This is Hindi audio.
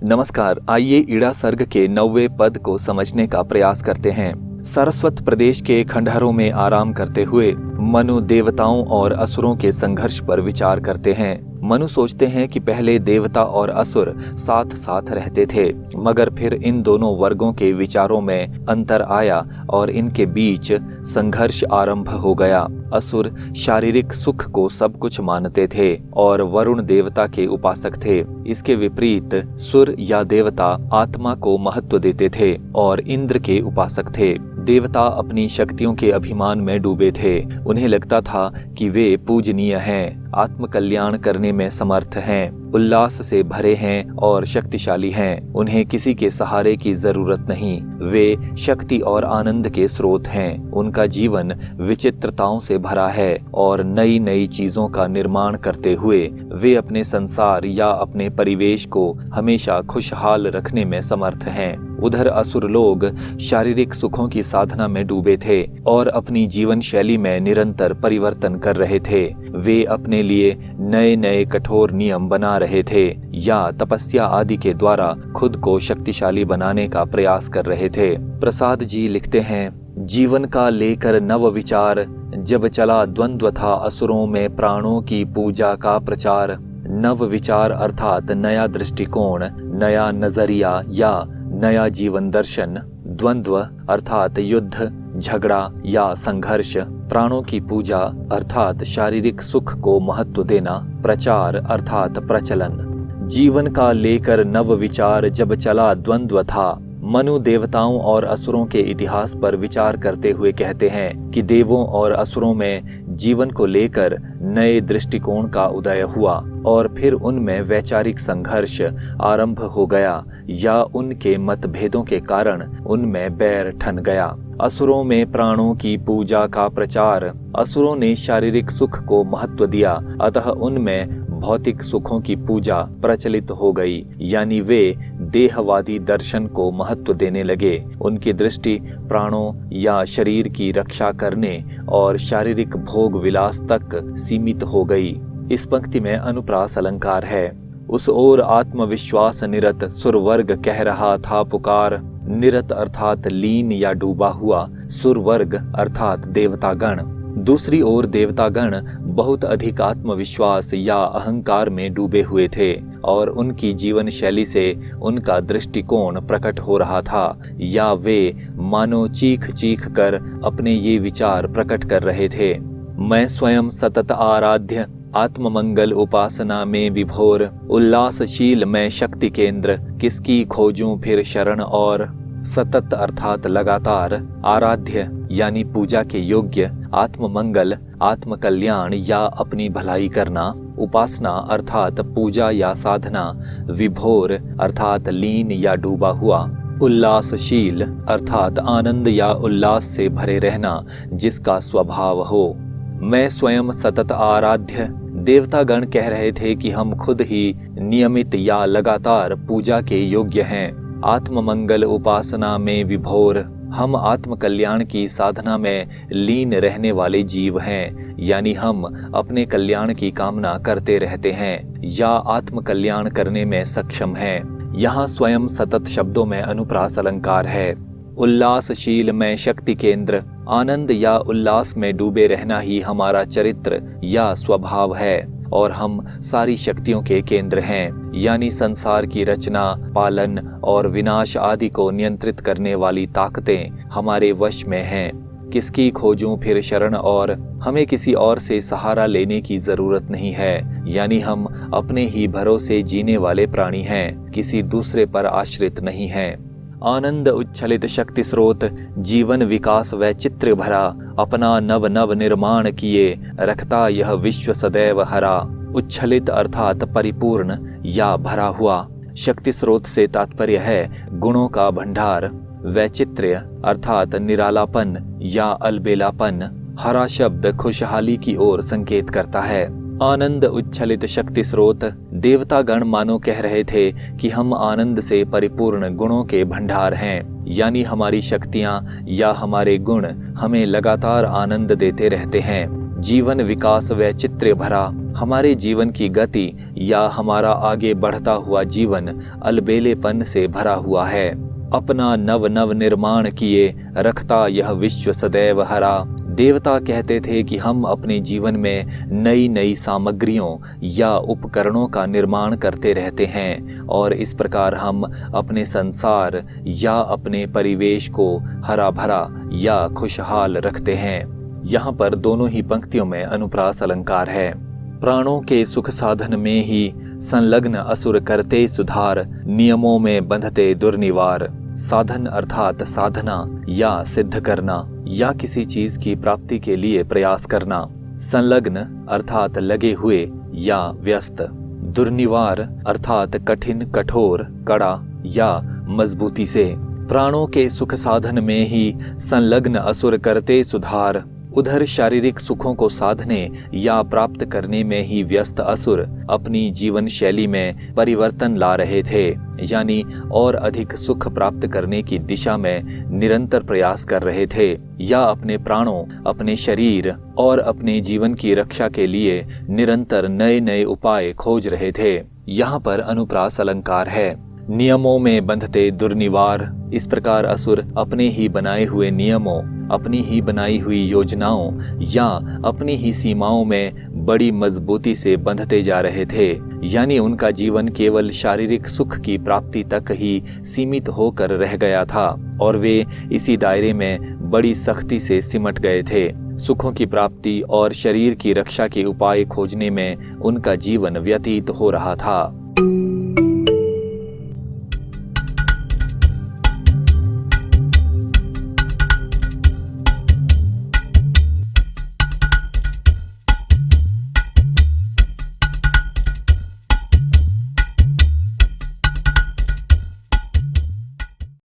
नमस्कार, आइए इड़ा सर्ग के 90वें पद को समझने का प्रयास करते हैं। सरस्वत प्रदेश के खंडहरों में आराम करते हुए मनु देवताओं और असुरों के संघर्ष पर विचार करते हैं। मनु सोचते हैं कि पहले देवता और असुर साथ साथ रहते थे, मगर फिर इन दोनों वर्गों के विचारों में अंतर आया और इनके बीच संघर्ष आरंभ हो गया। असुर शारीरिक सुख को सब कुछ मानते थे और वरुण देवता के उपासक थे। इसके विपरीत सुर या देवता आत्मा को महत्व देते थे और इंद्र के उपासक थे। देवता अपनी शक्तियों के अभिमान में डूबे थे। उन्हें लगता था कि वे पूजनीय हैं, आत्म कल्याण करने में समर्थ हैं, उल्लास से भरे हैं और शक्तिशाली हैं। उन्हें किसी के सहारे की जरूरत नहीं। वे शक्ति और आनंद के स्रोत हैं। उनका जीवन विचित्रताओं से भरा है और नई नई चीजों का निर्माण करते हुए वे अपने संसार या अपने परिवेश को हमेशा खुशहाल रखने में समर्थ हैं। उधर असुर लोग शारीरिक सुखों की साधना में डूबे थे और अपनी जीवन शैली में निरंतर परिवर्तन कर रहे थे। वे अपने लिए नए नए कठोर नियम बना रहे थे या तपस्या आदि के द्वारा खुद को शक्तिशाली बनाने का प्रयास कर रहे थे। प्रसाद जी लिखते हैं, जीवन का लेकर नव विचार, जब चला द्वंद्व था असुरों में प्राणों की पूजा का प्रचार। नव विचार अर्थात नया दृष्टिकोण, नया नजरिया या नया जीवन दर्शन। द्वंद्व अर्थात युद्ध, झगड़ा या संघर्ष। प्राणों की पूजा अर्थात शारीरिक सुख को महत्व देना। प्रचार अर्थात प्रचलन। जीवन का लेकर नव विचार, जब चला द्वंद्व था। मनु देवताओं और असुरों के इतिहास पर विचार करते हुए कहते हैं कि देवों और असुरों में जीवन को लेकर नए दृष्टिकोण का उदय हुआ और फिर उनमें वैचारिक संघर्ष आरंभ हो गया या उनके मतभेदों के कारण उनमें बैर ठन गया। असुरों में प्राणों की पूजा का प्रचार। असुरों ने शारीरिक सुख को महत्व दिया, अतः उनमें भौतिक सुखों की पूजा प्रचलित हो गई, यानी वे देहवादी दर्शन को महत्व देने लगे। उनकी दृष्टि प्राणों या शरीर की रक्षा करने और शारीरिक भोग विलास तक सीमित हो गई। इस पंक्ति में अनुप्रास अलंकार है। उस ओर आत्मविश्वास निरत सुरवर्ग कह रहा था पुकार। निरत अर्थात लीन या डूबा हुआ, सुरवर्ग अर्थात देवतागण। दूसरी ओर देवतागण बहुत अधिक आत्मविश्वास या अहंकार में डूबे हुए थे और उनकी जीवन शैली से उनका दृष्टिकोण प्रकट हो रहा था, या वे मानो चीख चीख कर अपने ये विचार प्रकट कर रहे थे। मैं स्वयं सतत आराध्य, आत्ममंगल उपासना में विभोर। उल्लासशील मैं शक्ति केंद्र, किसकी खोजूं फिर शरण और। सतत अर्थात लगातार, आराध्य यानी पूजा के योग्य, आत्ममंगल आत्म कल्याण या अपनी भलाई करना, उपासना अर्थात पूजा या साधना, विभोर अर्थात लीन या डूबा हुआ, उल्लासशील अर्थात आनंद या उल्लास से भरे रहना जिसका स्वभाव हो। मैं स्वयं सतत आराध्य। देवतागण कह रहे थे कि हम खुद ही नियमित या लगातार पूजा के योग्य हैं। आत्ममंगल उपासना में विभोर, हम आत्म कल्याण की साधना में लीन रहने वाले जीव हैं, यानी हम अपने कल्याण की कामना करते रहते हैं या आत्म कल्याण करने में सक्षम हैं। यहाँ स्वयं सतत शब्दों में अनुप्रास अलंकार है। उल्लासशील में शक्ति केंद्र, आनंद या उल्लास में डूबे रहना ही हमारा चरित्र या स्वभाव है और हम सारी शक्तियों के केंद्र हैं, यानी संसार की रचना, पालन और विनाश आदि को नियंत्रित करने वाली ताकतें हमारे वश में हैं। किसकी खोजूं फिर शरण और, हमें किसी और से सहारा लेने की जरूरत नहीं है, यानी हम अपने ही भरोसे जीने वाले प्राणी हैं, किसी दूसरे पर आश्रित नहीं हैं। आनंद उच्छलित शक्ति स्रोत, जीवन विकास व चित्र भरा, अपना नव नव निर्माण किए, रखता यह विश्व सदैव हरा। उच्छलित अर्थात परिपूर्ण या भरा हुआ। शक्ति स्रोत से तात्पर्य है गुणों का भंडार। वैचित्र्य अर्थात निरालापन या अलबेलापन। हरा शब्द खुशहाली की ओर संकेत करता है। आनंद उच्छलित शक्ति स्रोत। देवतागण मानो कह रहे थे कि हम आनंद से परिपूर्ण गुणों के भंडार हैं, यानी हमारी शक्तियां या हमारे गुण हमें लगातार आनंद देते रहते हैं। जीवन विकास वैचित्र्य भरा, हमारे जीवन की गति या हमारा आगे बढ़ता हुआ जीवन अलबेलेपन से भरा हुआ है। अपना नव नव निर्माण किए रखता यह विश्व सदैव हरा। देवता कहते थे कि हम अपने जीवन में नई नई सामग्रियों या उपकरणों का निर्माण करते रहते हैं और इस प्रकार हम अपने संसार या अपने परिवेश को हरा भरा या खुशहाल रखते हैं। यहाँ पर दोनों ही पंक्तियों में अनुप्रास अलंकार है। प्राणों के सुख साधन में ही संलग्न असुर करते सुधार, नियमों में बंधते दुर्निवार। साधन अर्थात साधना या सिद्ध करना या किसी चीज की प्राप्ति के लिए प्रयास करना। संलग्न अर्थात लगे हुए या व्यस्त। दुर्निवार अर्थात कठिन, कठोर, कड़ा या मजबूती से। प्राणों के सुख साधन में ही संलग्न असुर करते सुधार। उधर शारीरिक सुखों को साधने या प्राप्त करने में ही व्यस्त असुर अपनी जीवन शैली में परिवर्तन ला रहे थे, यानी और अधिक सुख प्राप्त करने की दिशा में निरंतर प्रयास कर रहे थे या अपने प्राणों, अपने शरीर और अपने जीवन की रक्षा के लिए निरंतर नए नए उपाय खोज रहे थे। यहाँ पर अनुप्रास अलंकार है। नियमों में बंधते दुर्निवार। इस प्रकार असुर अपने ही बनाए हुए नियमों, अपनी ही बनाई हुई योजनाओं या अपनी ही सीमाओं में बड़ी मजबूती से बंधते जा रहे थे, यानी उनका जीवन केवल शारीरिक सुख की प्राप्ति तक ही सीमित होकर रह गया था और वे इसी दायरे में बड़ी सख्ती से सिमट गए थे। सुखों की प्राप्ति और शरीर की रक्षा के उपाय खोजने में उनका जीवन व्यतीत हो रहा था।